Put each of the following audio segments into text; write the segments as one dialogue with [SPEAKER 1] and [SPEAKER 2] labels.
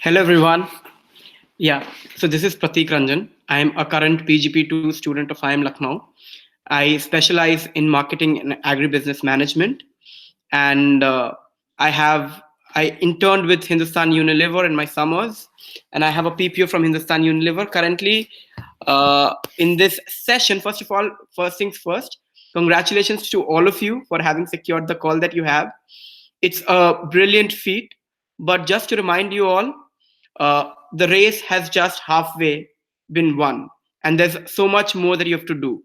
[SPEAKER 1] Hello, everyone. Yeah, so this is Pratik Ranjan. I am a current PGP2 student of IIM Lucknow. I specialize in marketing and agribusiness management, and I interned with Hindustan Unilever in my summers, and I have a PPO from Hindustan Unilever. Currently, in this session, first of all, first things first, congratulations to all of you for having secured the call that you have. It's a brilliant feat, but just to remind you all, the race has just halfway been won, and there's so much more that you have to do.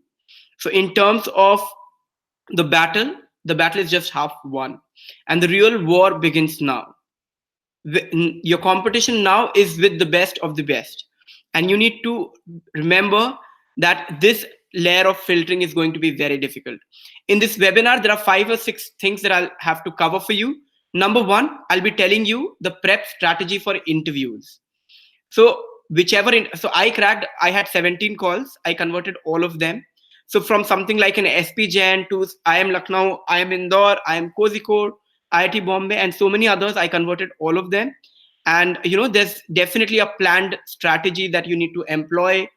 [SPEAKER 1] So, in terms of the battle, the battle is just half won, and the real war begins now. Your competition now is with the best of the best, and you need to remember that this layer of filtering is going to be very difficult. In this webinar, there are 5 or 6 things that I'll have to cover for you. Number one, I'll be telling you the prep strategy for interviews. So so I had 17 calls. I converted all of them. So from something like an SPGen to IIM Lucknow, IIM Indore, IIM Kozhikode, IIT Bombay, and so many others, I converted all of them. And there's definitely a planned strategy that you need to employ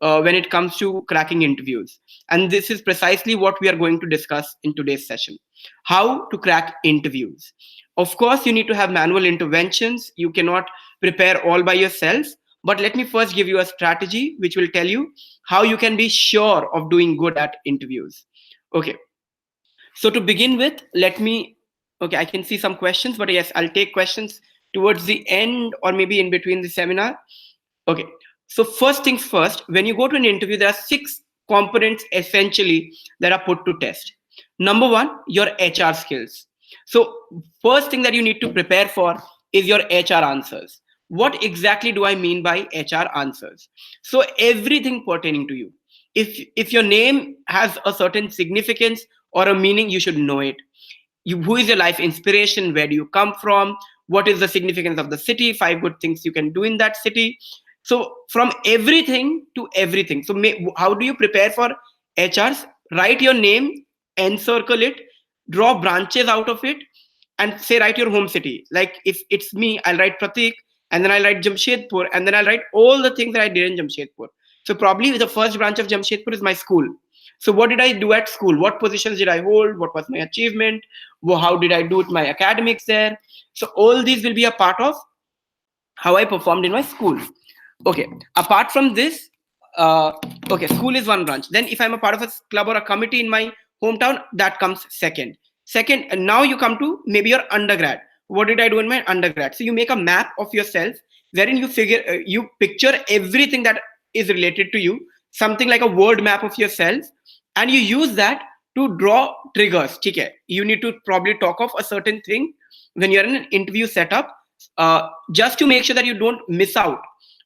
[SPEAKER 1] when it comes to cracking interviews. And this is precisely what we are going to discuss in today's session: how to crack interviews. Of course, you need to have manual interventions. You cannot prepare all by yourself. But let me first give you a strategy which will tell you how you can be sure of doing good at interviews. Okay. So to begin with, okay, I can see some questions, but yes, I'll take questions towards the end or maybe in between the seminar. Okay. So first things first, when you go to an interview, there are 6 components essentially that are put to test. Number one, your HR skills. So first thing that you need to prepare for is your HR answers. What exactly do I mean by HR answers? So everything pertaining to you. If your name has a certain significance or a meaning, you should know it. Who is your life inspiration? Where do you come from? What is the significance of the city? 5 good things you can do in that city. So from everything to everything. So how do you prepare for HRs? Write your name, encircle it, draw branches out of it, and say write your home city. Like if it's me, I'll write Pratik, and then I'll write Jamshedpur, and then I'll write all the things that I did in Jamshedpur. So probably the first branch of Jamshedpur is my school. So what did I do at school? What positions did I hold? What was my achievement? How did I do with my academics there? So all these will be a part of how I performed in my school. Okay. Apart from this, okay, school is one branch. Then if I'm a part of a club or a committee in my hometown, that comes second. Second, and now you come to maybe your undergrad. What did I do in my undergrad? So you make a map of yourself wherein you picture everything that is related to you, something like a word map of yourself, and you use that to draw triggers. Okay, you need to probably talk of a certain thing when you're in an interview setup, just to make sure that you don't miss out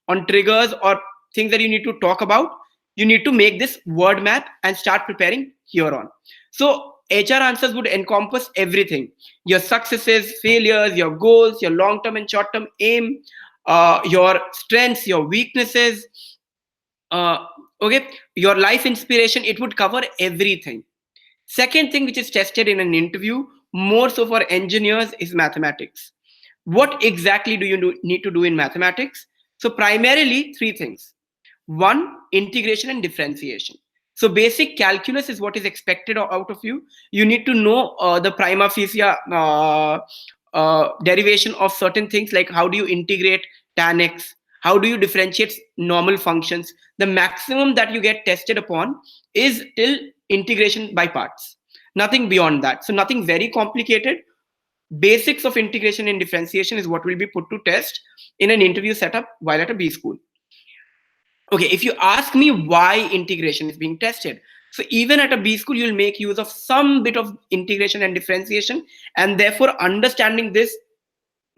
[SPEAKER 1] on triggers or things that you need to talk about. You need to make this word map and start preparing here on. So HR answers would encompass everything: your successes, failures, your goals, your long-term and short-term aim, your strengths, your weaknesses, okay, your life inspiration. It would cover everything. Second thing which is tested in an interview, more so for engineers, is mathematics. What exactly do you need to do in mathematics? So primarily 3 things. One, integration and differentiation. So basic calculus is what is expected out of you. You need to know the prima facie derivation of certain things, like how do you integrate tan x, how do you differentiate normal functions. The maximum that you get tested upon is till integration by parts, nothing beyond that. So nothing very complicated. Basics of integration and differentiation is what will be put to test in an interview setup while at a B school. Okay, if you ask me why integration is being tested, so even at a B school, you'll make use of some bit of integration and differentiation, and therefore understanding this,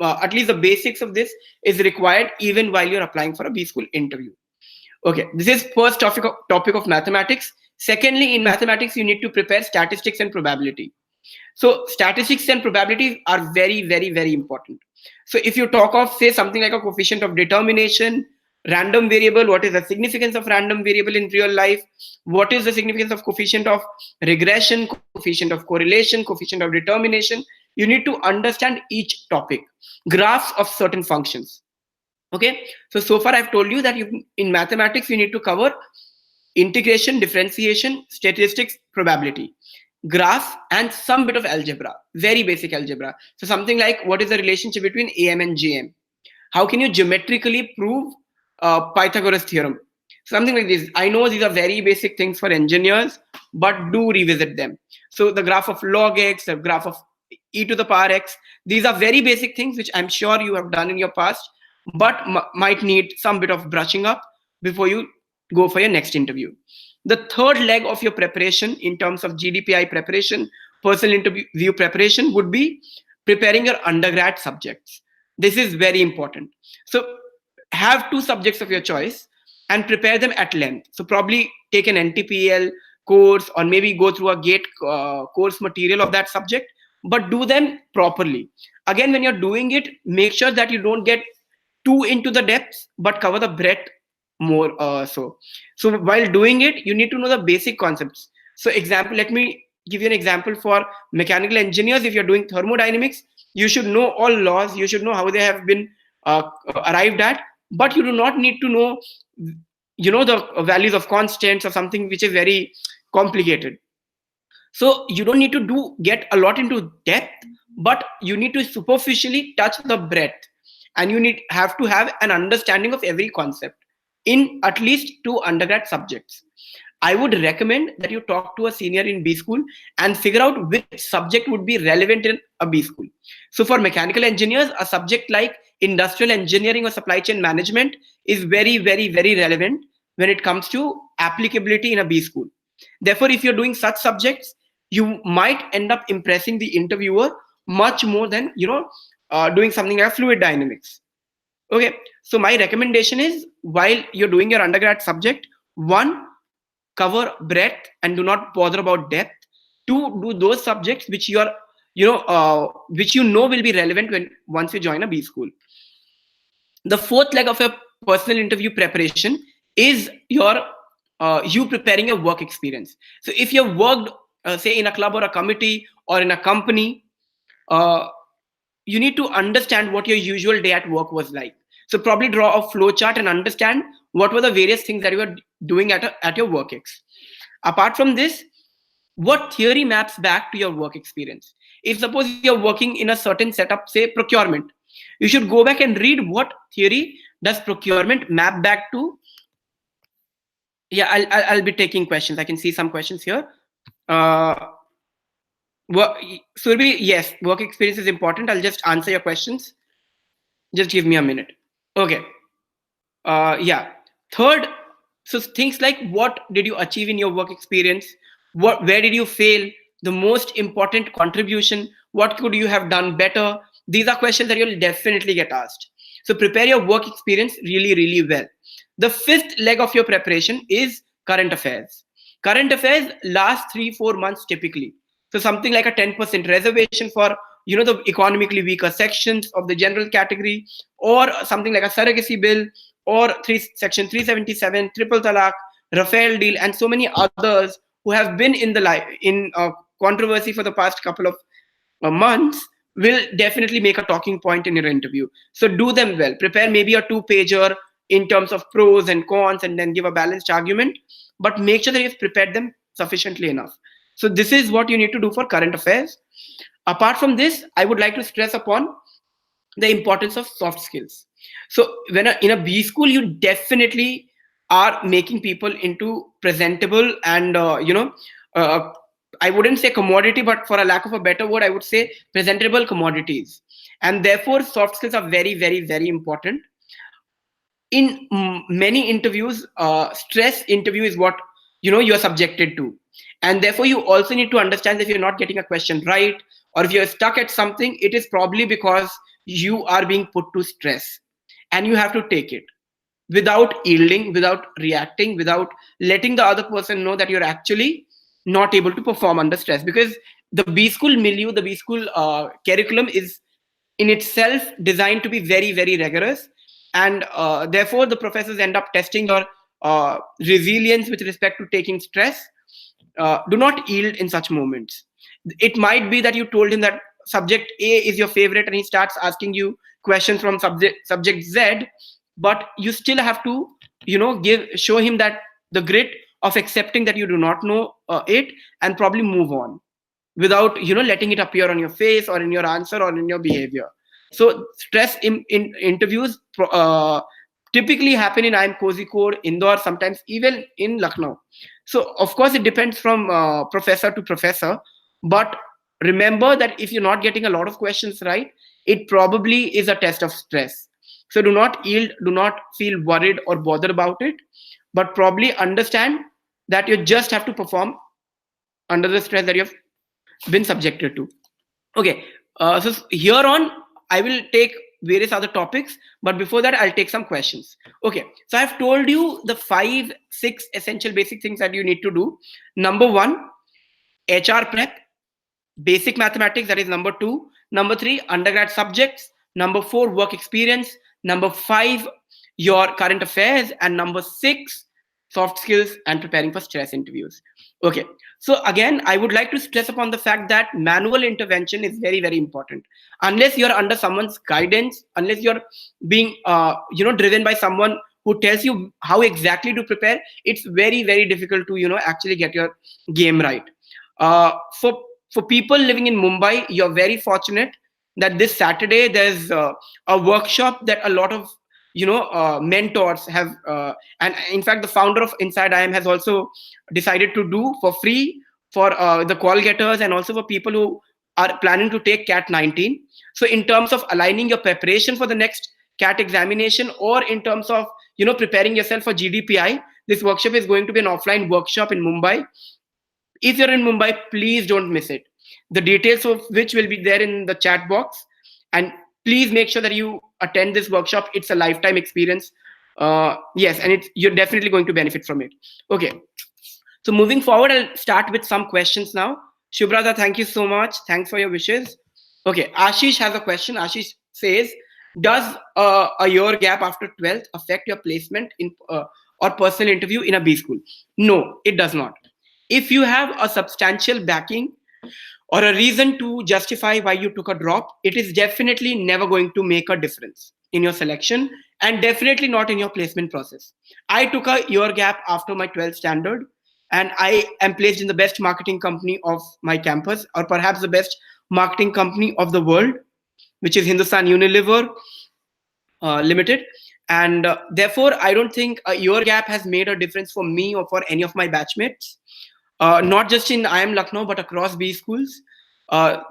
[SPEAKER 1] at least the basics of this, is required even while you're applying for a B school interview. Okay, this is first topic of mathematics. Secondly, in mathematics, you need to prepare statistics and probability. So statistics and probability are very, very, very important. So if you talk of, say, something like a coefficient of determination, random variable, what is the significance of random variable in real life? What is the significance of coefficient of regression, coefficient of correlation, coefficient of determination? You need to understand each topic. Graphs of certain functions. Okay, so far I've told you that in mathematics you need to cover integration, differentiation, statistics, probability, graph, and some bit of algebra, very basic algebra. So something like what is the relationship between AM and GM? How can you geometrically prove Pythagoras theorem? Something like this. I know these are very basic things for engineers, but do revisit them. So the graph of log x, the graph of e to the power x, these are very basic things which I'm sure you have done in your past, but might need some bit of brushing up before you go for your next interview. The third leg of your preparation in terms of GDPI preparation, personal interview preparation, would be preparing your undergrad subjects. This is very important. So have two subjects of your choice and prepare them at length. So probably take an NTPL course or maybe go through a GATE course material of that subject, but do them properly. Again, when you're doing it, make sure that you don't get too into the depths, but cover the breadth more. So while doing it, you need to know the basic concepts. So example, let me give you an example for mechanical engineers. If you're doing thermodynamics, you should know all laws, you should know how they have been arrived at, but you do not need to know the values of constants or something which is very complicated. So you don't need to get a lot into depth, but you need to superficially touch the breadth, and you have to have an understanding of every concept in at least two undergrad subjects. I would recommend that you talk to a senior in B school and figure out which subject would be relevant in a B school. So for mechanical engineers, a subject like industrial engineering or supply chain management is very, very, very relevant when it comes to applicability in a B school. Therefore, if you're doing such subjects, you might end up impressing the interviewer much more than doing something like fluid dynamics. Okay, so my recommendation is, while you're doing your undergrad subject, one, cover breadth and do not bother about depth. Two, do those subjects which you are which will be relevant when once you join a B school. The fourth leg of your personal interview preparation is you preparing your work experience. So if you've worked say in a club or a committee or in a company, you need to understand what your usual day at work was like. So probably draw a flow chart and understand what were the various things that you were doing at your work ex. Apart from this, what theory maps back to your work experience? If suppose you're working in a certain setup, say procurement, you should go back and read what theory does procurement map back to. Yeah, I'll be taking questions. I can see some questions here. Surbi, yes, work experience is important. I'll just answer your questions. Just give me a minute. Okay. Yeah. Third, so things like what did you achieve in your work experience? Where did you fail? The most important contribution. What could you have done better? These are questions that you'll definitely get asked. So prepare your work experience really, really well. The fifth leg of your preparation is current affairs. Current affairs last 3-4 months typically. So something like a 10% reservation for the economically weaker sections of the general category, or something like a surrogacy bill, or section 377, triple talaq, Rafael deal, and so many others who have been in controversy for the past couple of months, will definitely make a talking point in your interview. So do them well. Prepare maybe a 2-pager in terms of pros and cons, and then give a balanced argument, but make sure that you've prepared them sufficiently enough. So this is what you need to do for current affairs. Apart from this, I would like to stress upon the importance of soft skills. So when in a B school, you definitely are making people into presentable and I wouldn't say commodity, but for a lack of a better word, I would say presentable commodities. And therefore, soft skills are very, very, very important. In many interviews, stress interview is what you're subjected to. And therefore, you also need to understand that if you're not getting a question right, or if you're stuck at something, it is probably because you are being put to stress. And you have to take it without yielding, without reacting, without letting the other person know that you're actually not able to perform under stress. Because the B school milieu, the B school curriculum is in itself designed to be very, very rigorous. And therefore, the professors end up testing your resilience with respect to taking stress. Do not yield in such moments. It might be that you told him that subject A is your favorite, and he starts asking you questions from subject Z, but you still have to, show him that the grit of accepting that you do not know it, and probably move on without letting it appear on your face or in your answer or in your behavior. So stress in interviews typically happen in IIM Kozhikode, Indore, sometimes even in Lucknow. So of course it depends from professor to professor, but remember that if you're not getting a lot of questions right, it probably is a test of stress. So do not yield, do not feel worried or bothered about it, but probably understand that you just have to perform under the stress that you've been subjected to. Okay, so here on, I will take various other topics, but before that, I'll take some questions. Okay, so I've told you the 5, 6 essential basic things that you need to do. Number one, HR prep, basic mathematics, that is number two. Number three, undergrad subjects. Number four, work experience. Number five, your current affairs. And number six, soft skills and preparing for stress interviews. Okay, so again, I would like to stress upon the fact that manual intervention is very, very important. Unless you're under someone's guidance, unless you're being driven by someone who tells you how exactly to prepare, it's very, very difficult to actually get your game right. uh, for for people living in Mumbai, you're very fortunate that this Saturday there's a workshop that a lot of mentors have, and in fact, the founder of Inside IIM has also decided to do for free for the call getters and also for people who are planning to take CAT 19. So, in terms of aligning your preparation for the next CAT examination, or in terms of preparing yourself for GDPI, this workshop is going to be an offline workshop in Mumbai. If you're in Mumbai, please don't miss it. The details of which will be there in the chat box. And please make sure that you attend this workshop. It's a lifetime experience. Yes, and you're definitely going to benefit from it. Okay. So moving forward, I'll start with some questions now. Shubhrata, thank you so much. Thanks for your wishes. Okay, Ashish has a question. Ashish says, does a year gap after 12th affect your placement in or personal interview in a B school? No, it does not. If you have a substantial backing or a reason to justify why you took a drop, it is definitely never going to make a difference in your selection, and definitely not in your placement process. I took a year gap after my 12th standard, and I am placed in the best marketing company of my campus, or perhaps the best marketing company of the world, which is Hindustan Unilever Limited. And therefore, I don't think a year gap has made a difference for me or for any of my batchmates, not just in IIM Lucknow, but across B schools.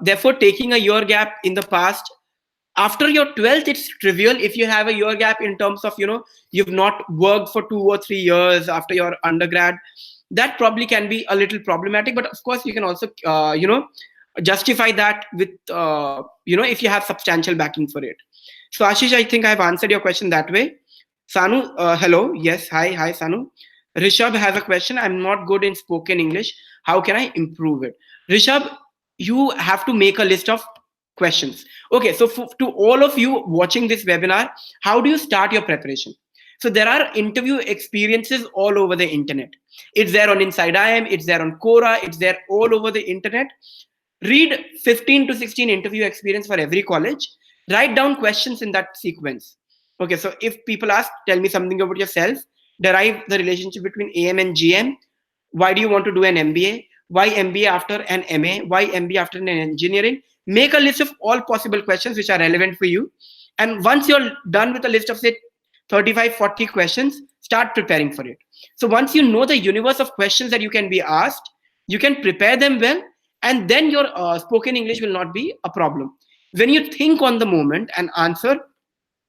[SPEAKER 1] Therefore, taking a year gap in the past, after your 12th, it's trivial. If you have a year gap in terms of, you've not worked for 2 or 3 years after your undergrad, that probably can be a little problematic. But of course, you can also, justify that with, if you have substantial backing for it. So Ashish, I think I've answered your question that way. Sanu, hello. Yes, hi, Sanu. Rishabh has a question. I'm not good in spoken English. How can I improve it? Rishabh, you have to make a list of questions. Okay, so to all of you watching this webinar, how do you start your preparation? So there are interview experiences all over the internet. It's there on Inside IIM, it's there on Quora, it's there all over the internet. Read 15 to 16 interview experience for every college. Write down questions in that sequence. Okay, so if people ask, tell me something about yourself, derive the relationship between AM and GM. Why do you want to do an MBA? Why MBA after an MA? Why MBA after an engineering? Make a list of all possible questions which are relevant for you. And once you're done with a list of, say, 35, 40 questions, start preparing for it. So once you know the universe of questions that you can be asked, you can prepare them well, and then your spoken English will not be a problem. When you think on the moment and answer,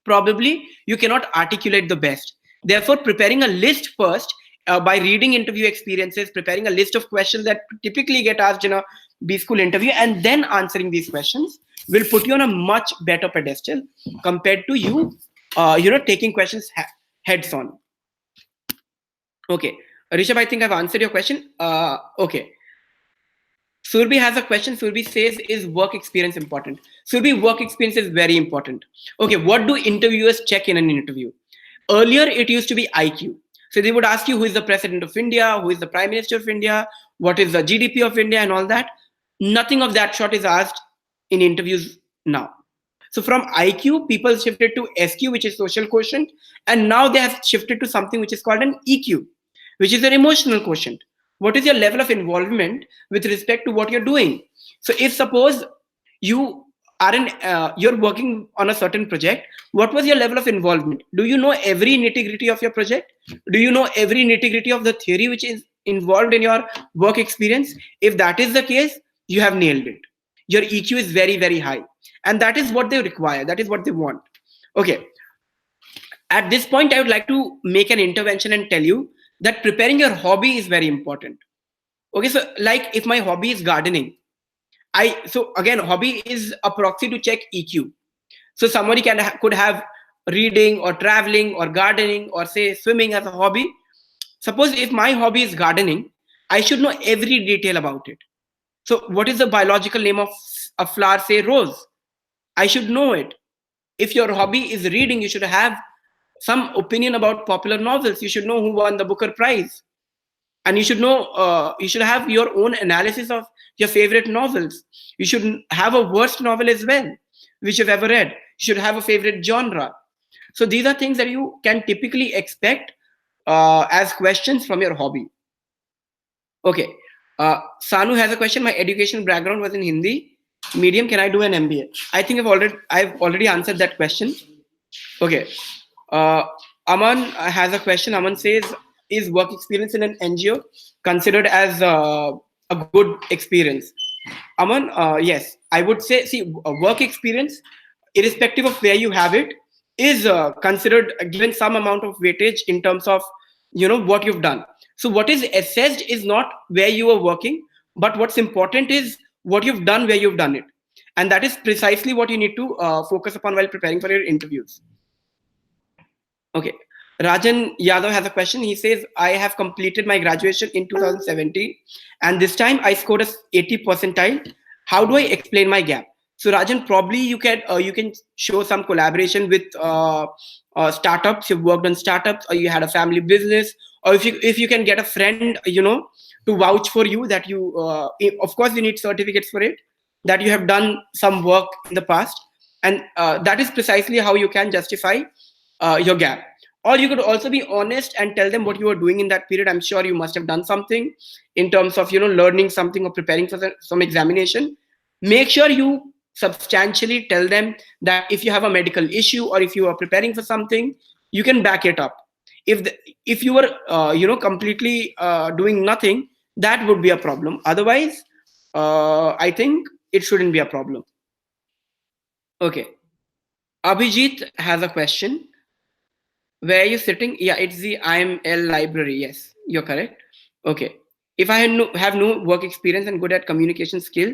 [SPEAKER 1] probably you cannot articulate the best. Therefore, preparing a list first, by reading interview experiences, preparing a list of questions that typically get asked in a B school interview, and then answering these questions will put you on a much better pedestal compared to you, taking questions heads on. Okay, Rishabh, I think I've answered your question. Okay. Surbi has a question. Surbi says, is work experience important? Surbi, work experience is very important. Okay, what do interviewers check in an interview? Earlier, it used to be IQ. So they would ask you, who is the president of India? Who is the prime minister of India? What is the GDP of India and all that? Nothing of that sort is asked in interviews now. So from IQ, people shifted to SQ, which is social quotient, and now they have shifted to something which is called an EQ, which is an emotional quotient. What is your level of involvement with respect to what you're doing? So if suppose you you're working on a certain project, what was your level of involvement? Do you know every nitty gritty of your project? Do you know every nitty gritty of the theory which is involved in your work experience? If that is the case, you have nailed it. Your EQ is very, very high, and that is what they require, that is what they want. Okay, at this point I would like to make an intervention and tell you that preparing your hobby is very important. Okay, so like if my hobby is gardening, so again, hobby is a proxy to check EQ. So somebody could have reading or traveling or gardening or say swimming as a hobby. Suppose if my hobby is gardening, I should know every detail about it. So what is the biological name of a flower, say rose? I should know it. If your hobby is reading, you should have some opinion about popular novels. You should know who won the Booker Prize, and you should know, you should have your own analysis of your favorite novels. You should have a worst novel as well which you've ever read. You should have a favorite genre. So these are things that you can typically expect as questions from your hobby. Okay, Sanu has a question. My education background was in Hindi medium, can I do an MBA? I think I've already answered that question. Okay, uh, Aman has a question. Aman says, is work experience in an NGO considered as a good experience? Aman, yes, I would say, see, work experience, irrespective of where you have it, is considered, given some amount of weightage in terms of, what you've done. So what is assessed is not where you are working, but what's important is what you've done, where you've done it. And that is precisely what you need to focus upon while preparing for your interviews. Okay. Rajan Yadav has a question. He says, I have completed my graduation in 2017, and this time I scored a 80 percentile. How do I explain my gap? So Rajan, probably you can show some collaboration with startups. You've worked on startups, or you had a family business, or if you can get a friend, to vouch for you that you, of course, you need certificates for it, that you have done some work in the past, and that is precisely how you can justify your gap. Or you could also be honest and tell them what you were doing in that period. I'm sure you must have done something in terms of learning something or preparing for some examination. Make sure you substantially tell them that if you have a medical issue or if you are preparing for something, you can back it up. If you were completely doing nothing, that would be a problem. Otherwise, I think it shouldn't be a problem. Okay, Abhijit has a question. Where are you sitting? Yeah, it's the IIM library. Yes, you're correct. Okay. If I have no work experience and good at communication skill,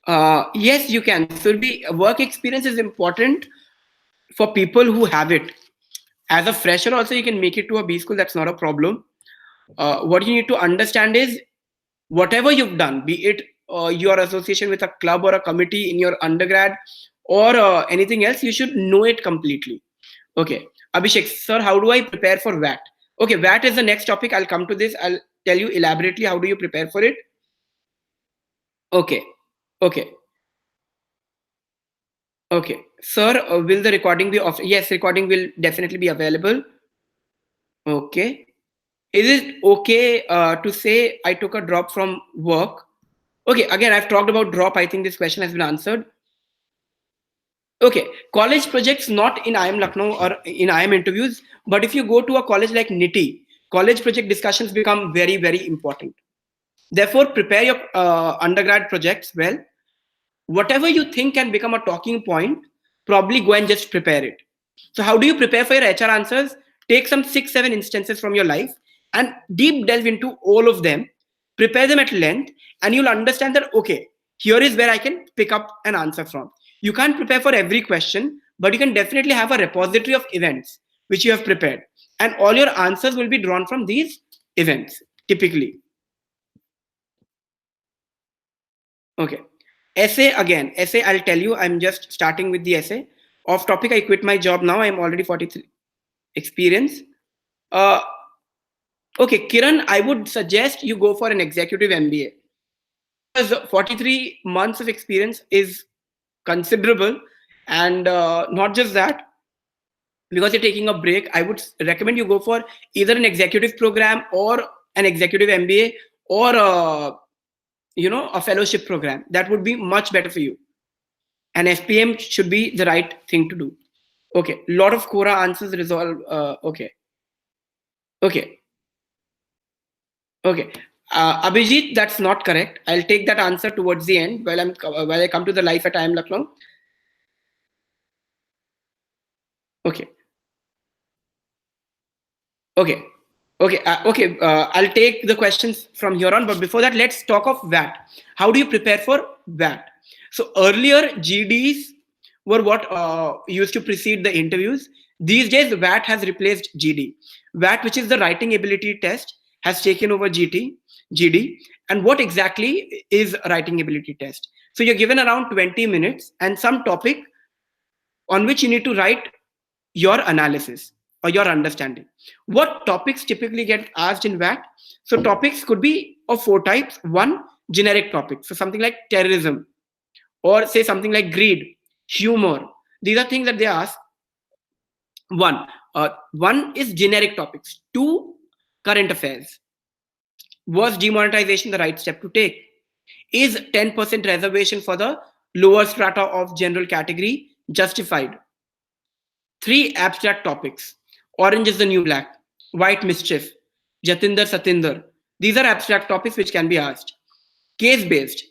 [SPEAKER 1] yes, you can. So work experience is important for people who have it. As a fresher, also you can make it to a B school. That's not a problem. What you need to understand is whatever you've done, be it your association with a club or a committee in your undergrad or anything else, you should know it completely. Okay, Abhishek, sir, how do I prepare for VAT? Okay, VAT is the next topic. I'll come to this. I'll tell you elaborately how do you prepare for it. Okay, okay, okay. Sir, will the recording be off? Yes, recording will definitely be available. Okay. Is it okay to say I took a drop from work? Okay, again, I've talked about drop. I think this question has been answered. Okay, college projects not in IIM Lucknow or in IIM interviews, but if you go to a college like NITI, college project discussions become very, very important. Therefore, prepare your undergrad projects well. Whatever you think can become a talking point, probably go and just prepare it. So how do you prepare for your HR answers? Take some 6-7 instances from your life and deep delve into all of them, prepare them at length, and you'll understand that, okay, here is where I can pick up an answer from. You can't prepare for every question, but you can definitely have a repository of events which you have prepared, and all your answers will be drawn from these events typically. Okay. Essay, again, essay, I'll tell you, I'm just starting with the essay. Off topic, I quit my job now. I'm already 43 experience. Okay, Kiran, I would suggest you go for an executive MBA, because 43 months of experience is considerable. And not just that, because you're taking a break, I would recommend you go for either an executive program or an executive MBA, or a fellowship program. That would be much better for you. And FPM should be the right thing to do. Okay, lot of Quora answers resolve. Okay, okay, okay. Abhijit, that's not correct. I'll take that answer towards the end while I come to the life at IIM Lucknow. Okay, okay, okay. I'll take the questions from here on. But before that, let's talk of VAT. How do you prepare for VAT? So earlier, GDs were what used to precede the interviews. These days, VAT has replaced GD. VAT, which is the writing ability test, has taken over GD. And what exactly is a writing ability test? So you're given around 20 minutes and some topic on which you need to write your analysis or your understanding. What topics typically get asked in VAT? So topics could be of four types. One, generic topics. So something like terrorism, or say something like greed, humor. These are things that they ask. One is generic topics. Two, current affairs. Was demonetization the right step to take? Is 10% reservation for the lower strata of general category justified? Three, abstract topics. Orange is the new black, white mischief, Jatinder Satinder. These are abstract topics which can be asked. Case based.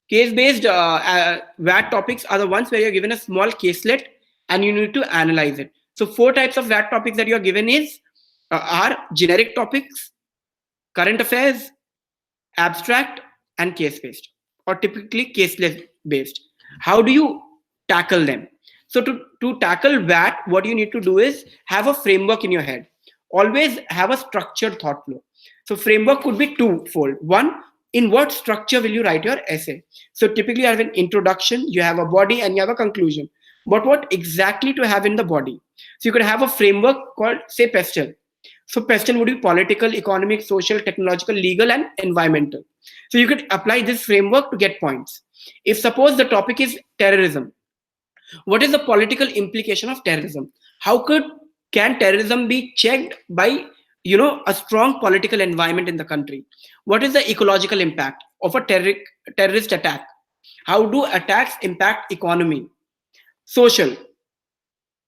[SPEAKER 1] Case based VAT topics are the ones where you're given a small caselet and you need to analyze it. So four types of VAT topics that you're given are generic topics, current affairs, abstract, and case based, or typically caseless based. How do you tackle them? So to tackle that, what you need to do is have a framework in your head. Always have a structured thought flow. So framework could be twofold. One, in what structure will you write your essay? So typically you have an introduction, you have a body, and you have a conclusion. But what exactly to have in the body? So you could have a framework called, say, PESTEL. So PESTEL would be political, economic, social, technological, legal, and environmental. So you could apply this framework to get points. If suppose the topic is terrorism, what is the political implication of terrorism? How can terrorism be checked by a strong political environment in the country? What is the ecological impact of a terrorist attack? How do attacks impact economy, social,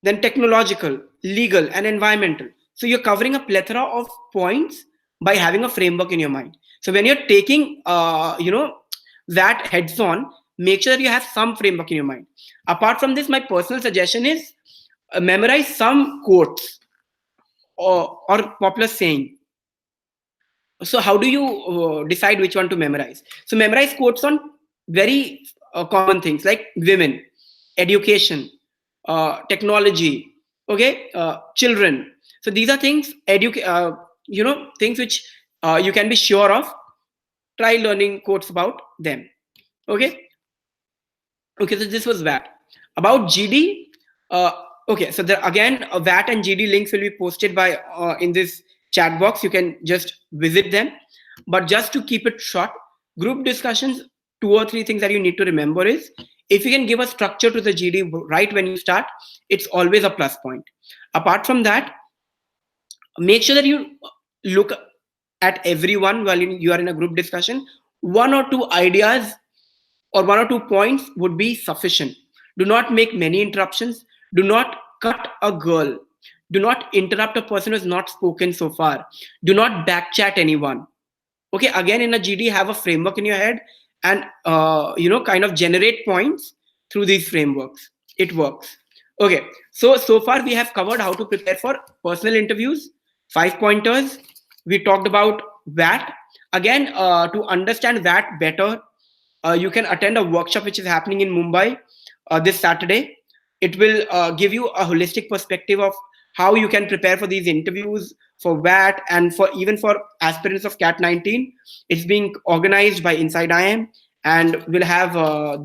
[SPEAKER 1] then technological, legal, and environmental? So you're covering a plethora of points by having a framework in your mind. So when you're taking that heads on, make sure you have some framework in your mind. Apart from this, my personal suggestion is memorize some quotes or popular saying. So how do you decide which one to memorize? So memorize quotes on very common things like women, education, technology, okay, children. So these are things, things which you can be sure of. Try learning quotes about them. Okay. Okay, so this was VAT. About GD, okay, so again, VAT and GD links will be posted by in this chat box. You can just visit them. But just to keep it short, group discussions, two or three things that you need to remember is, if you can give a structure to the GD right when you start, it's always a plus point. Apart from that, make sure that you look at everyone while you are in a group discussion. One or two ideas or one or two points would be sufficient. Do not make many interruptions. Do not cut a girl. Do not interrupt a person who has not spoken so far. Do not backchat anyone. Okay, again, in a GD, have a framework in your head and kind of generate points through these frameworks. It works. Okay, so far we have covered how to prepare for personal interviews, 5 pointers. We talked about VAT. Again, to understand VAT better, you can attend a workshop which is happening in Mumbai this Saturday. It will give you a holistic perspective of how you can prepare for these interviews, for VAT, and for even for aspirants of CAT 19. It's being organized by Inside IIM, and we'll have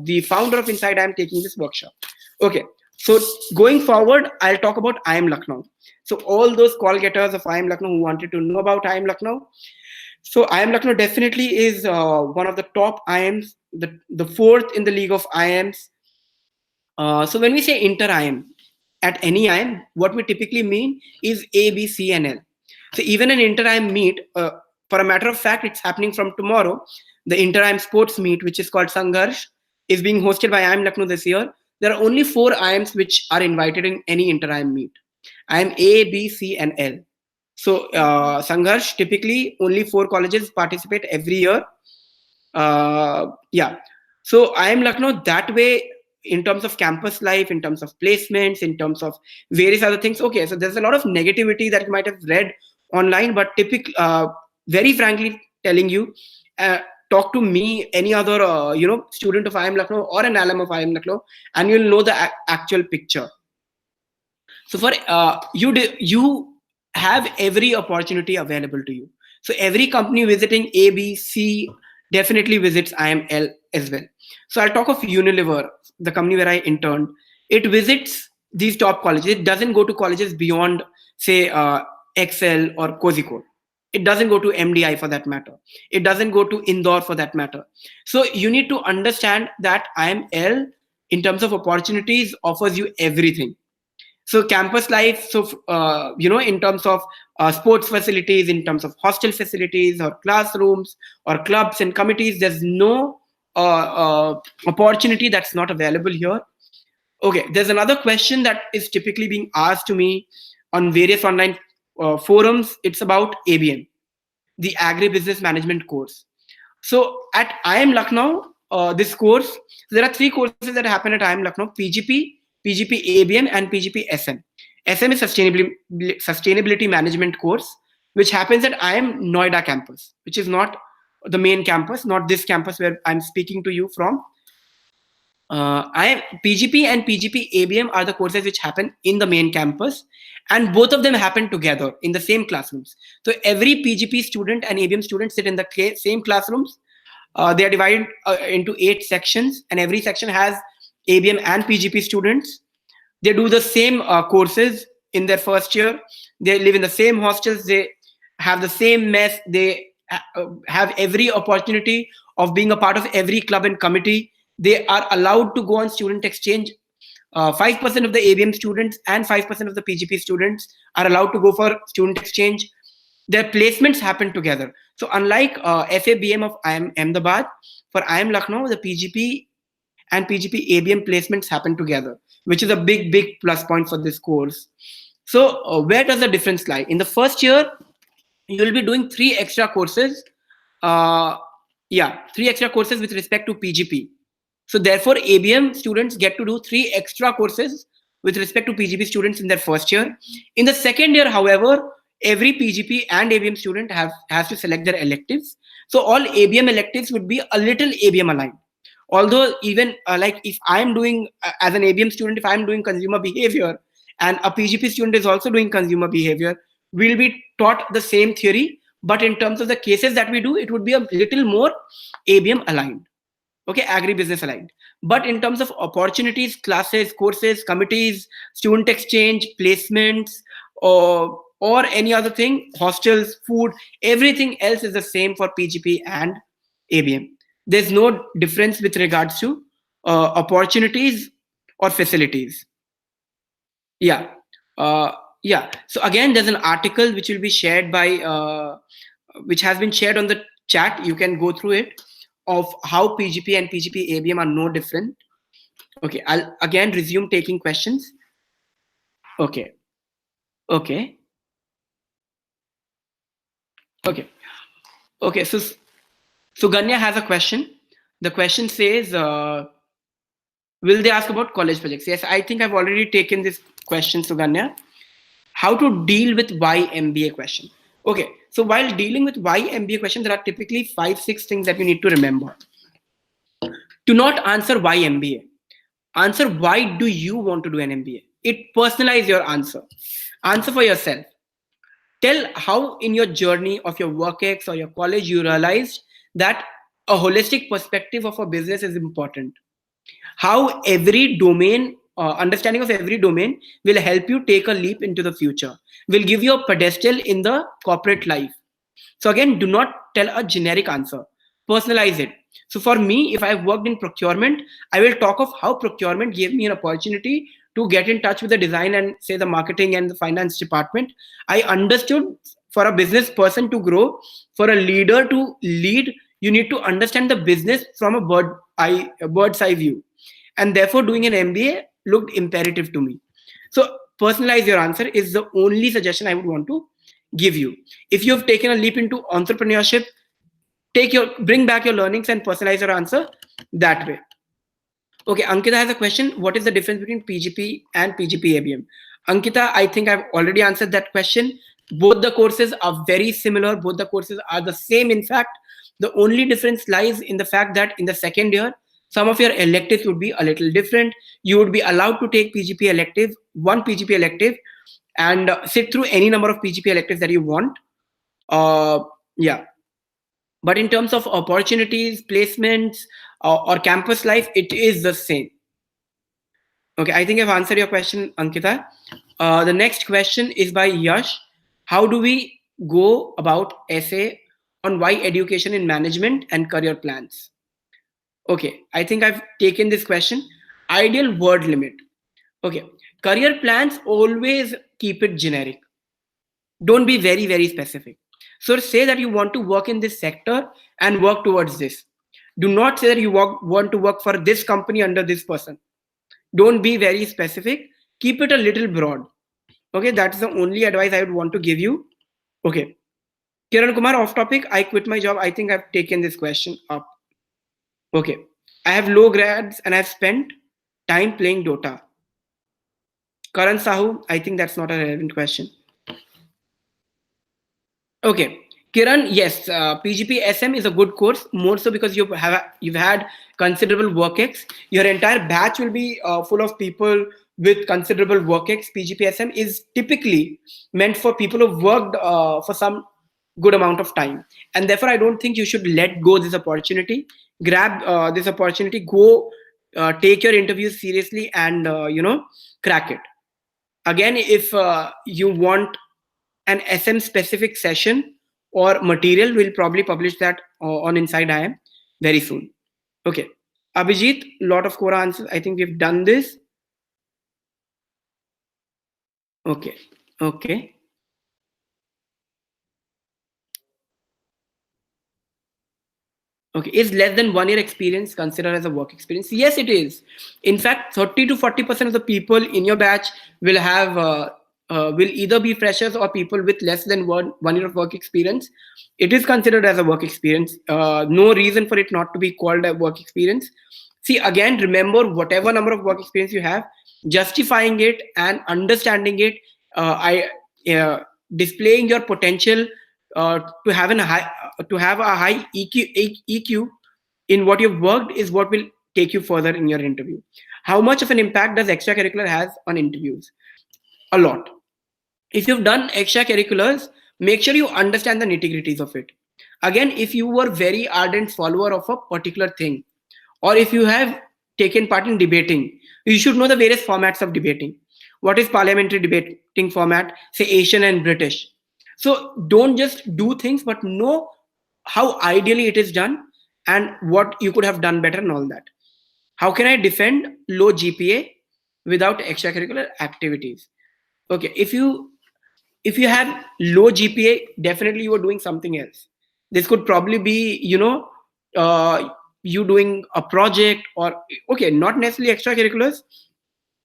[SPEAKER 1] the founder of Inside IIM taking this workshop. Okay, so going forward, I'll talk about IIM Lucknow. So all those call getters of IIM Lucknow who wanted to know about IIM Lucknow, so IIM Lucknow definitely is one of the top IIMs, the fourth in the league of IIMs. So when we say inter-IIM, at any IIM, what we typically mean is A, B, C, and L. So even an inter-IIM meet, for a matter of fact, it's happening from tomorrow. The inter-IIM sports meet, which is called Sangharsh, is being hosted by IIM Lucknow this year. There are only 4 IIMs which are invited in any inter-IIM meet. IIM A, B, C, and L. So Sangharsh, typically only 4 colleges participate every year. Yeah. So IIM Lucknow that way, in terms of campus life, in terms of placements, in terms of various other things. Okay, so there's a lot of negativity that you might have read online, but very frankly telling you, uh, talk to me, any other student of IIM Lucknow or an alum of IIM Lucknow, and you'll know the actual picture. So for you have every opportunity available to you. So every company visiting A, B, C definitely visits IML as well. So I'll talk of Unilever, the company where I interned. It visits these top colleges. It doesn't go to colleges beyond, say, Excel or Kozhikode. It doesn't go to MDI for that matter. It doesn't go to Indore for that matter. So you need to understand that IML, in terms of opportunities, offers you everything. So campus life, so in terms of sports facilities, in terms of hostel facilities or classrooms or clubs and committees, there's no opportunity that's not available here. Okay, there's another question that is typically being asked to me on various online forums. It's about ABM, the agribusiness management course. So at IIM Lucknow, this course, there are 3 courses that happen at IIM Lucknow: PGP, PGP ABM, and PGP SM. SM is sustainability management course, which happens at IIM Noida campus, which is not the main campus, not this campus where I'm speaking to you from. PGP and PGP ABM are the courses which happen in the main campus, and both of them happen together in the same classrooms. So every PGP student and ABM student sit in the same classrooms. They are divided into 8 sections, and every section has ABM and PGP students. They do the same courses in their first year. They live in the same hostels. They have the same mess. They have every opportunity of being a part of every club and committee. They are allowed to go on student exchange. 5% of the ABM students and 5% of the PGP students are allowed to go for student exchange. Their placements happen together. So unlike FABM of IIM Ahmedabad, for IIM Lucknow, the PGP and PGP ABM placements happen together, which is a big plus point for this course. So where does the difference lie? In the first year, you'll be doing 3 extra courses. 3 extra courses with respect to PGP. So therefore, ABM students get to do 3 extra courses with respect to PGP students in their first year. In the second year, however, every PGP and ABM student has to select their electives. So all ABM electives would be a little ABM aligned. Although even like if I'm doing as an ABM student, if I'm doing consumer behavior and a PGP student is also doing consumer behavior, we'll be taught the same theory, but in terms of the cases that we do, it would be a little more ABM aligned. Okay, agribusiness aligned. But in terms of opportunities, classes, courses, committees, student exchange, placements, or any other thing, hostels, food, everything else is the same for PGP and ABM. There's no difference with regards to opportunities or facilities. Yeah. So again, there's an article which will be shared by, which has been shared on the chat. You can go through it, of how PGP and PGP ABM are no different. Okay, I'll again resume taking questions. Okay. Okay. So Ganya has a question. The question says, will they ask about college projects? Yes, I think I've already taken this question, Suganya. How to deal with why MBA question? Okay, so while dealing with why MBA question, there are typically 5-6 things that you need to remember. Do not answer why MBA. Answer why do you want to do an MBA. It personalize your answer. Answer for yourself. Tell how in your journey of your work ex or your college you realized that a holistic perspective of a business is important. How every domain, understanding of every domain will help you take a leap into the future, will give you a pedestal in the corporate life. So again, do not tell a generic answer. Personalize it. So for me, if I've worked in procurement, I will talk of how procurement gave me an opportunity to get in touch with the design and say the marketing and the finance department. I understood for a business person to grow, for a leader to lead, you need to understand the business from a bird's eye view. And therefore, doing an MBA looked imperative to me. So personalize your answer is the only suggestion I would want to give you. If you've taken a leap into entrepreneurship, bring back your learnings and personalize your answer that way. Okay, Ankita has a question. What is the difference between PGP and PGP ABM? Ankita, I think I've already answered that question. Both the courses are very similar. Both the courses are the same. In fact, the only difference lies in the fact that in the second year, some of your electives would be a little different. You would be allowed to take PGP elective, one PGP elective, and sit through any number of PGP electives that you want. Yeah. But in terms of opportunities, placements, or campus life, it is the same. Okay, I think I've answered your question, Ankita. The next question is by Yash. How do we go about essay on why education in management and career plans? Okay, I think I've taken this question. Ideal word limit. Okay, career plans always keep it generic. Don't be very, very specific. So say that you want to work in this sector and work towards this. Do not say that you want to work for this company under this person. Don't be very specific. Keep it a little broad. Okay, that's the only advice I would want to give you. Okay. Kiran Kumar, off topic. I quit my job. I think I've taken this question up. Okay. I have low grads and I've spent time playing Dota. Karan Sahu, I think that's not a relevant question. Okay, Kiran, yes, PGP SM is a good course, more so because you've had considerable work ex. Your entire batch will be full of people with considerable work ex. PGP SM is typically meant for people who've worked for some good amount of time, and therefore I don't think you should let go this opportunity. Grab this opportunity, go take your interviews seriously, and crack it. Again, if you want an SM specific session or material, we'll probably publish that on Inside IIM very soon. Okay. Abhijit, lot of core answers. I think we've done this. Okay. Okay. Okay. Is less than 1 year experience considered as a work experience? Yes, it is. In fact, 30 to 40% of the people in your batch will have will either be freshers or people with less than one year of work experience. It is considered as a work experience. No reason for it not to be called a work experience. See, again, remember whatever number of work experience you have, justifying it and understanding it, displaying your potential to have a high EQ in what you've worked is what will take you further in your interview. How much of an impact does extracurricular has on interviews? A lot. If you've done extracurriculars, make sure you understand the nitty-gritties of it. Again, if you were very ardent follower of a particular thing, or if you have taken part in debating, you should know the various formats of debating. What is parliamentary debating format? Say Asian and British. So don't just do things, but know how ideally it is done and what you could have done better and all that. How can I defend low GPA without extracurricular activities? Okay, if you have low GPA, definitely you are doing something else. This could probably be, you doing a project, or okay, not necessarily extracurriculars,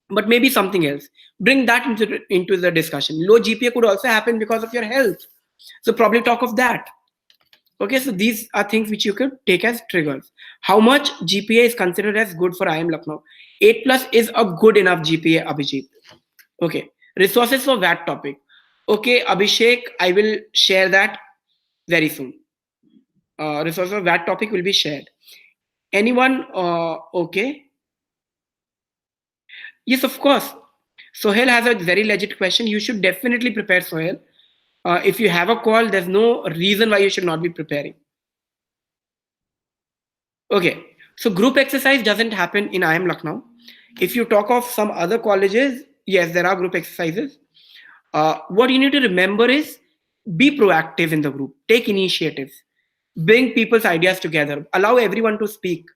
[SPEAKER 1] but maybe something else. Bring that into the discussion. Low GPA could also happen because of your health, so probably talk of that. Okay, so these are things which you could take as triggers. How much GPA is considered as good for IIM Lucknow? 8 plus is a good enough GPA, Abhijit. Okay, resources for that topic. Okay, Abhishek, I will share that very soon. Resources for that topic will be shared. Anyone? Okay. Yes, of course. Sohail has a very legit question. You should definitely prepare, Sohail. If you have a call, there's no reason why you should not be preparing. Okay, so group exercise doesn't happen in IIM Lucknow. If you talk of some other colleges, yes, there are group exercises. What you need to remember is be proactive in the group, take initiatives. bring people's ideas together, allow everyone to speak.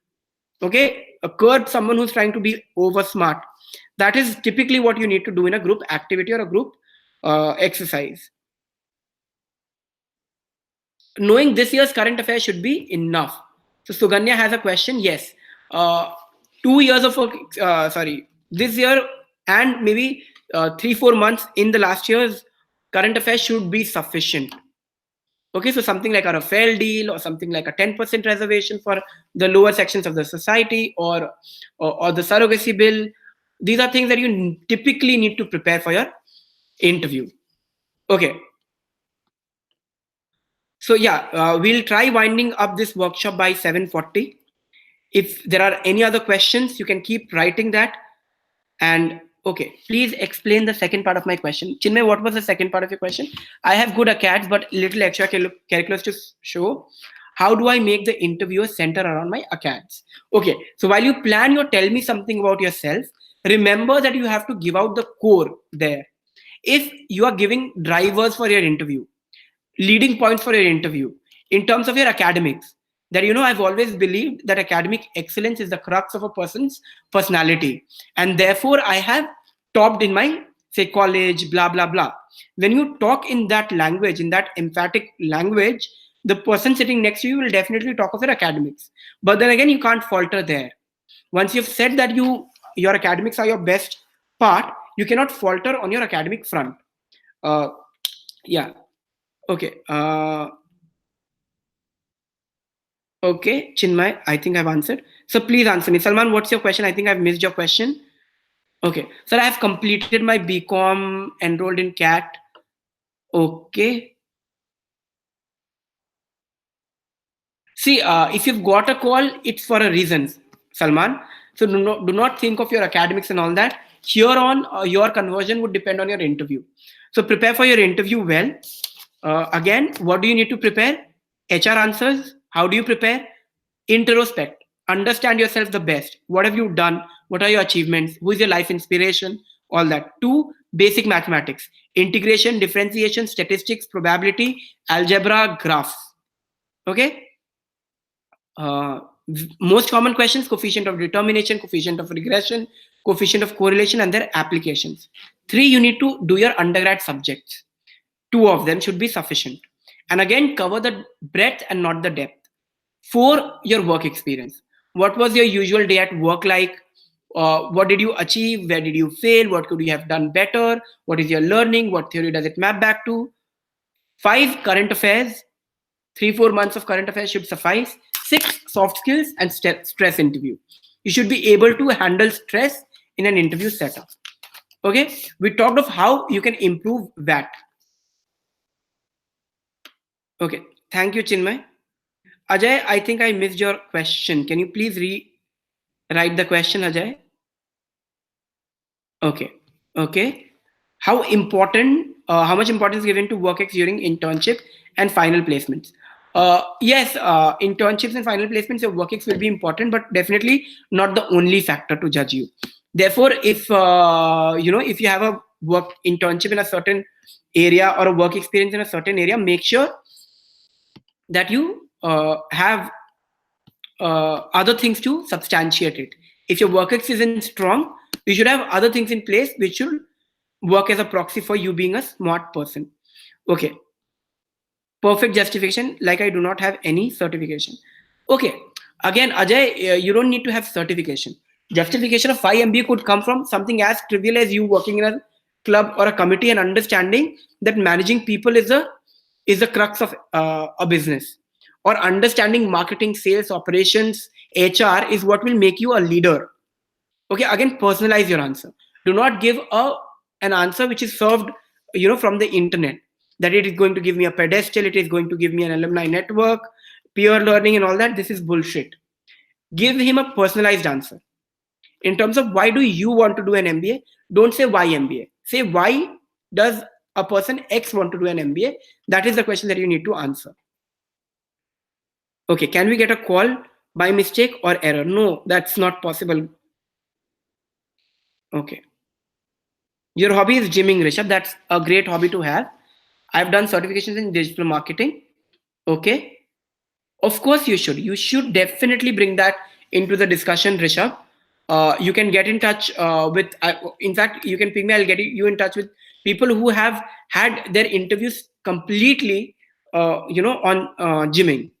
[SPEAKER 1] Okay, curb someone who's trying to be over smart. That is typically what you need to do in a group activity or a group exercise. Knowing this year's current affairs should be enough. So Suganya has a question. Yes, 2 years of this year and maybe 3-4 months in the last year's current affairs should be sufficient. Okay, so something like a Rafale deal or something like a 10% reservation for the lower sections of the society, or the surrogacy bill. These are things that you typically need to prepare for your interview. Okay, so yeah, we'll try winding up this workshop by 7:40. If there are any other questions, you can keep writing that. And okay, please explain the second part of my question. Chinmay, what was the second part of your question? I have good acads, but little extra calculus to show. How do I make the interviewer center around my acads? Okay, so while you plan your tell me something about yourself, remember that you have to give out the core there. If you are giving drivers for your interview, leading points for your interview in terms of your academics, that I've always believed that academic excellence is the crux of a person's personality, and therefore I have topped in my, say, college, blah blah blah. When you talk in that language, in that emphatic language, the person sitting next to you will definitely talk of your academics. But then again, you can't falter there. Once you've said that your academics are your best part, you cannot falter on your academic front. Yeah. Okay. Okay, Chinmay, I think I've answered. So please answer me. Salman, what's your question? I think I've missed your question. Okay. Sir, I have completed my BCom, enrolled in CAT. Okay. See, if you've got a call, it's for a reason, Salman. So do not think of your academics and all that. Here on, your conversion would depend on your interview. So prepare for your interview well. Again, what do you need to prepare? HR answers. How do you prepare? Introspect. Understand yourself the best. What have you done? What are your achievements? Who is your life inspiration? All that. Two, basic mathematics. Integration, differentiation, statistics, probability, algebra, graphs. Okay? uh, Most common questions: coefficient of determination, coefficient of regression, coefficient of correlation, and their applications. Three, you need to do your undergrad subjects. Two of them should be sufficient. And again, cover the breadth and not the depth. Four, your work experience. What was your usual day at work like? What did you achieve? Where did you fail? What could you have done better? What is your learning? What theory does it map back to? Five, current affairs. 3-4 months of current affairs should suffice. Six, soft skills and stress interview. You should be able to handle stress in an interview setup. Okay, we talked of how you can improve that. Okay, thank you, Chinmay. Ajay, I think I missed your question. Can you please rewrite the question, Ajay? Okay, okay. How much importance is given to work ex during internship and final placements? Yes, internships and final placements, your work ex will be important, but definitely not the only factor to judge you. Therefore, if you have a work internship in a certain area or a work experience in a certain area, make sure that you have other things to substantiate it. If your work ex isn't strong, you should have other things in place which should work as a proxy for you being a smart person. Okay. Perfect justification, like I do not have any certification. Okay. Again, Ajay, you don't need to have certification. Justification of 5 MBA could come from something as trivial as you working in a club or a committee and understanding that managing people is the crux of a business, or understanding marketing, sales, operations, HR is what will make you a leader. Okay, again, personalize your answer. Do not give an answer which is served from the internet, that it is going to give me a pedestal, it is going to give me an alumni network, peer learning, and all that. This is bullshit. Give him a personalized answer in terms of why do you want to do an MBA. Don't say why MBA, say why does a person X want to do an MBA. That is the question that you need to answer. Okay, can we get a call by mistake or error? No, that's not possible. Okay. Your hobby is gymming, Rishabh. That's a great hobby to have. I've done certifications in digital marketing. Okay. Of course, you should. You should definitely bring that into the discussion, Rishabh. You can get in touch with. In fact, you can ping me. I'll get you in touch with people who have had their interviews completely, on gymming.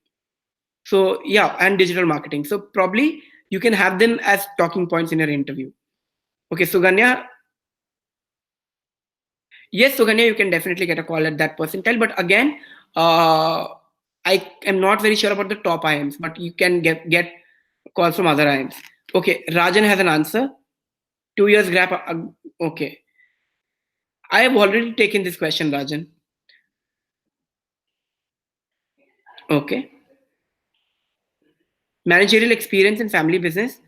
[SPEAKER 1] So yeah, and digital marketing. So probably you can have them as talking points in your interview. Okay, Suganya. Yes, Suganya, you can definitely get a call at that percentile. But again, uh, I am not very sure about the top IIMs, but you can get calls from other IIMs. Okay, Rajan has an answer. 2 years gap. Okay, I have already taken this question, Rajan. Okay, managerial experience in family business.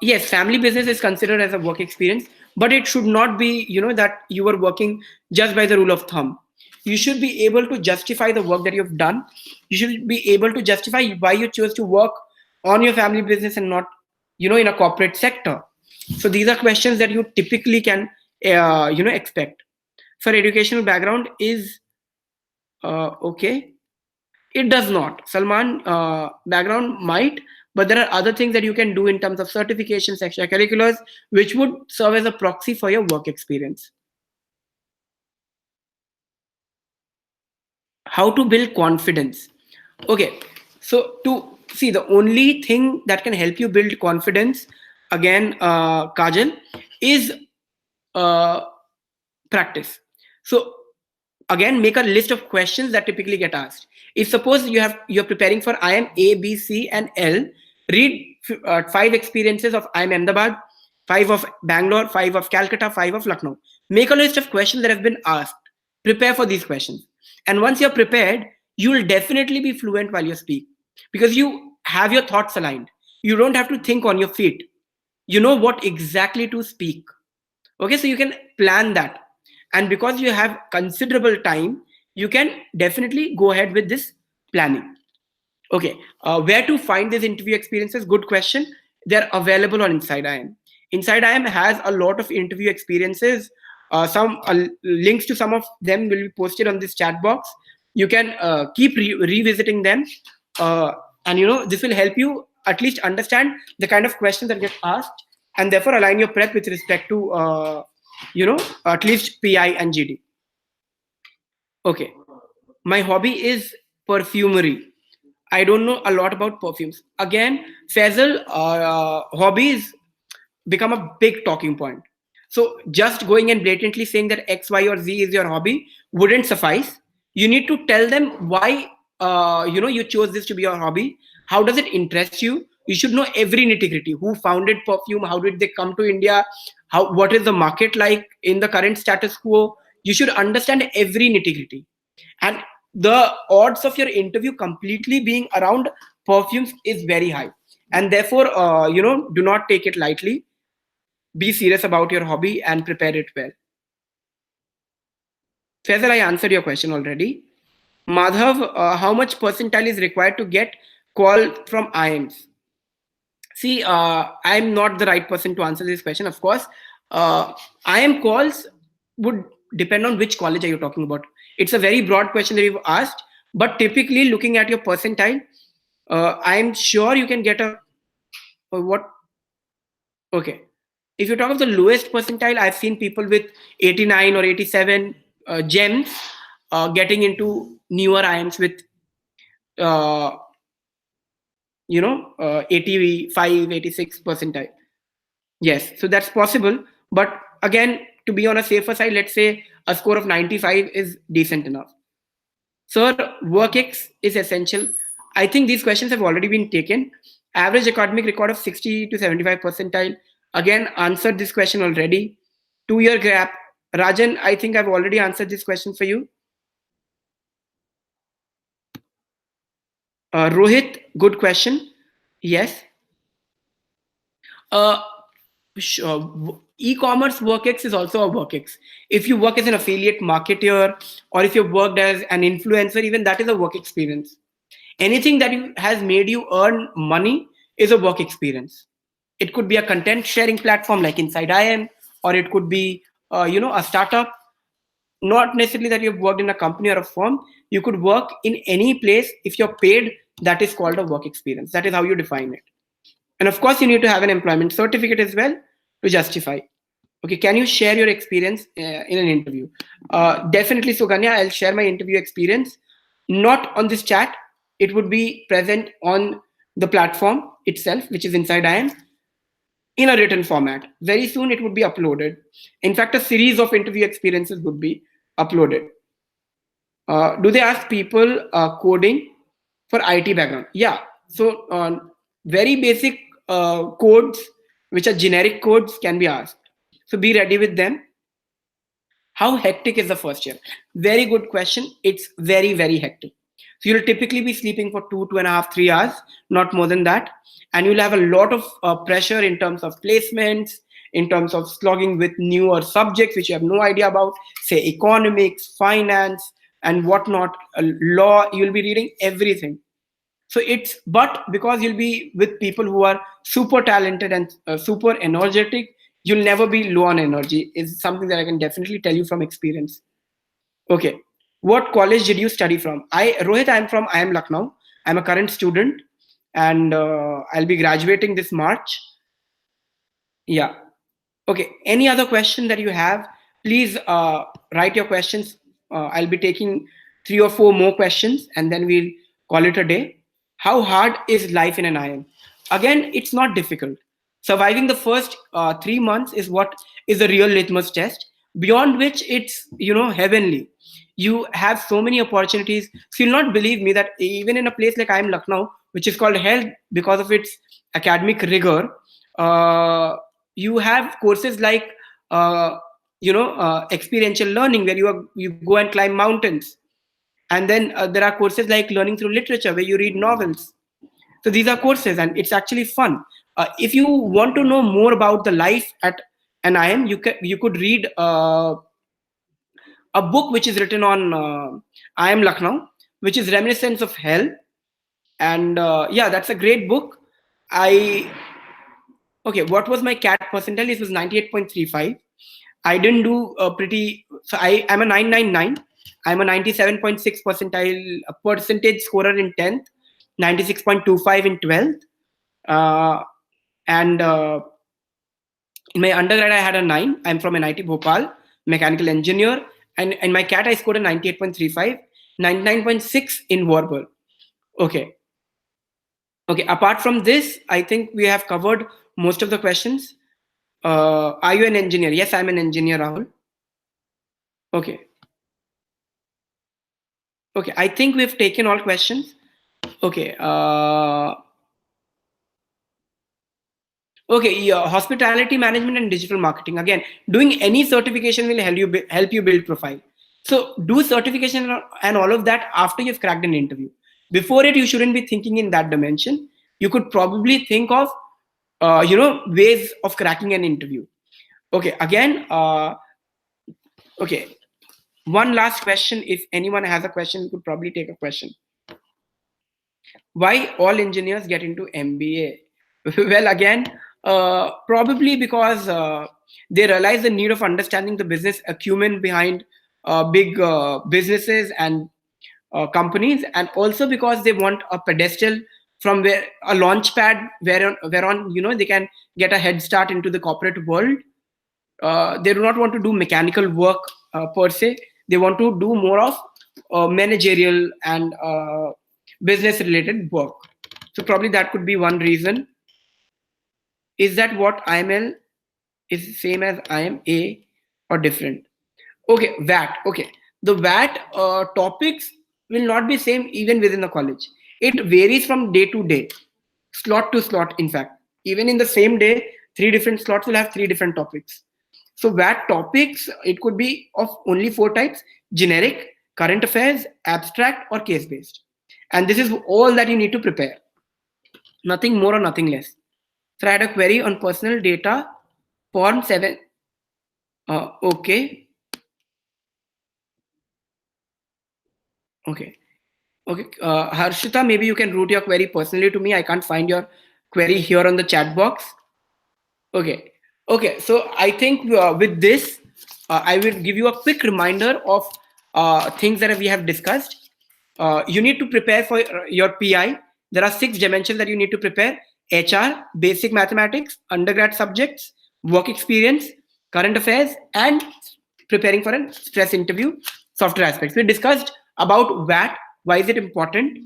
[SPEAKER 1] Yes, family business is considered as a work experience, but it should not be, that you are working just by the rule of thumb. You should be able to justify the work that you've done. You should be able to justify why you chose to work on your family business and not, in a corporate sector. So these are questions that you typically can, expect. For educational background is okay. It does not. Salman, background might, but there are other things that you can do in terms of certifications, extracurriculars, which would serve as a proxy for your work experience. How to build confidence? Okay, so to see, the only thing that can help you build confidence, again, Kajal, is uh, practice. So again, make a list of questions that typically get asked. If suppose you're preparing for IIM A, B, C, and L, read 5 experiences of IIM Ahmedabad, 5 of Bangalore, 5 of Calcutta, 5 of Lucknow. Make a list of questions that have been asked. Prepare for these questions, and once you're prepared, you will definitely be fluent while you speak, because you have your thoughts aligned. You don't have to think on your feet. You know what exactly to speak. Okay, so you can plan that, and because you have considerable time, you can definitely go ahead with this planning. Okay, where to find these interview experiences? Good question. They're available on Inside IIM. Inside IIM has a lot of interview experiences. Some links to some of them will be posted on this chat box. You can keep revisiting them, uh, and this will help you at least understand the kind of questions that get asked, and therefore align your prep with respect to at least PI and GD. Okay, my hobby is perfumery. I don't know a lot about perfumes. Again, Faisal, hobbies become a big talking point. So just going and blatantly saying that X, Y, or Z is your hobby wouldn't suffice. You need to tell them why you chose this to be your hobby. How does it interest you? You should know every nitty gritty. Who founded perfume? How did they come to India? What is the market like in the current status quo? You should understand every nitty gritty, and the odds of your interview completely being around perfumes is very high, and therefore do not take it lightly. Be serious about your hobby and prepare it well. Faisal, I answered your question already. Madhav, how much percentile is required to get call from IIMs? See, I'm not the right person to answer this question. Of course, IIM calls would depend on which college are you talking about. It's a very broad question that you've asked, but typically looking at your percentile, I'm sure you can get a what? Okay. If you talk of the lowest percentile, I've seen people with 89 or 87 gems getting into newer IIMs with uh, 85, 86 percentile. Yes, so that's possible. But again, to be on a safer side, let's say a score of 95 is decent enough. Sir, WorkX is essential. I think these questions have already been taken. Average academic record of 60 to 75 percentile. Again, answered this question already. 2 year gap. Rajan, I think I've already answered this question for you. Rohit, good question. Yes. Uh, E-commerce WorkX is also a WorkX. If you work as an affiliate marketer, or if you've worked as an influencer, even that is a work experience. Anything that has made you earn money is a work experience. It could be a content sharing platform like Inside IIM, or it could be a startup. Not necessarily that you've worked in a company or a firm. You could work in any place. If you're paid, that is called a work experience. That is how you define it. And of course, you need to have an employment certificate as well to justify. Okay, can you share your experience in an interview? Definitely, Suganya, I'll share my interview experience. Not on this chat. It would be present on the platform itself, which is inside IIM, in a written format. Very soon, it would be uploaded. In fact, a series of interview experiences would be uploaded. Do they ask people coding for IT background? Yeah. So very basic codes, which are generic codes, can be asked. So be ready with them. How hectic is the first year? Very good question. It's very, very hectic. So you'll typically be sleeping for 2.5, 3 hours, not more than that. And you'll have a lot of pressure in terms of placements, in terms of slogging with newer subjects which you have no idea about, say economics, finance, and whatnot, law. You'll be reading everything. So it's, but because you'll be with people who are super talented and super energetic, you'll never be low on energy, is something that I can definitely tell you from experience. Okay, what college did you study from? Rohit, I'm from IIM Lucknow. I'm a current student, and I'll be graduating this March. Yeah. Okay, any other question that you have, please write your questions. I'll be taking 3 or 4 more questions, and then we'll call it a day. How hard is life in an IIM? Again, it's not difficult. Surviving the first 3 months is what is the real litmus test, beyond which it's, heavenly. You have so many opportunities. So you'll not believe me that even in a place like IIM Lucknow, which is called hell because of its academic rigor, uh, you have courses like experiential learning, where you go and climb mountains. And then there are courses like learning through literature, where you read novels. So these are courses, and it's actually fun. If you want to know more about the life at an IIM, you could read a book which is written on IIM Lucknow, which is Reminiscence of Hell. And yeah, that's a great book. I Okay, what was my CAT percentile? It was 98.35. I didn't do pretty. So I'm a 999. I'm a 97.6 percentile percentage scorer in 10th, 96.25 in 12th, and in my undergrad I had a 9. I'm from NIT Bhopal, mechanical engineer, and in my CAT I scored a 98.35, 99.6 in verbal. Okay. Okay. Apart from this, I think we have covered most of the questions. Are you an engineer? Yes, I'm an engineer, Rahul. Okay. Okay, I think we've taken all questions. Okay. Okay, yeah, hospitality management and digital marketing. Again, doing any certification will help you build profile. So do certification and all of that after you've cracked an interview. Before it, you shouldn't be thinking in that dimension. You could probably think of ways of cracking an interview. Okay, again, okay. One last question. If anyone has a question, we could probably take a question. Why all engineers get into MBA? Well, again, probably because they realize the need of understanding the business acumen behind big businesses and companies, and also because they want a pedestal from where a launch pad whereon they can get a head start into the corporate world. They do not want to do mechanical work per se. They want to do more of managerial and business related work. So probably that could be one reason. Is that what IML is same as IMA or different? Okay, VAT. Okay, the VAT topics will not be same even within the college. It varies from day to day, slot to slot. In fact, even in the same day, 3 different slots will have 3 different topics. So VAT topics, it could be of only 4 types: generic, current affairs, abstract, or case based. And this is all that you need to prepare. Nothing more or nothing less. So I had a query on personal data, form 7. Okay. Okay. Okay. Harshita, maybe you can route your query personally to me. I can't find your query here on the chat box. Okay. Okay. So I think with this, I will give you a quick reminder of things that we have discussed. You need to prepare for your PI. There are 6 dimensions that you need to prepare: HR, basic mathematics, undergrad subjects, work experience, current affairs, and preparing for a stress interview, software aspects. We discussed about VAT. Why is it important?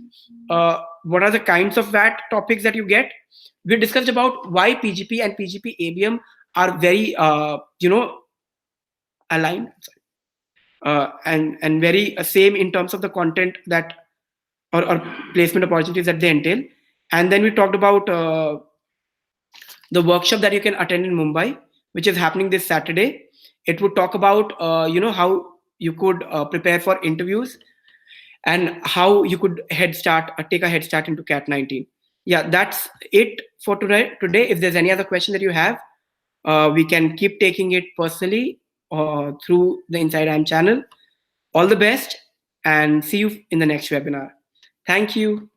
[SPEAKER 1] What are the kinds of VAT topics that you get? We discussed about why PGP and PGP ABM are very, aligned, and very same in terms of the content that, or placement opportunities that they entail. And then we talked about the workshop that you can attend in Mumbai, which is happening this Saturday. It would talk about how you could prepare for interviews and how you could take a head start into Cat 19. Yeah, that's it for today. If there's any other question that you have, we can keep taking it personally through the Inside IIM channel. All the best, and see you in the next webinar. Thank you.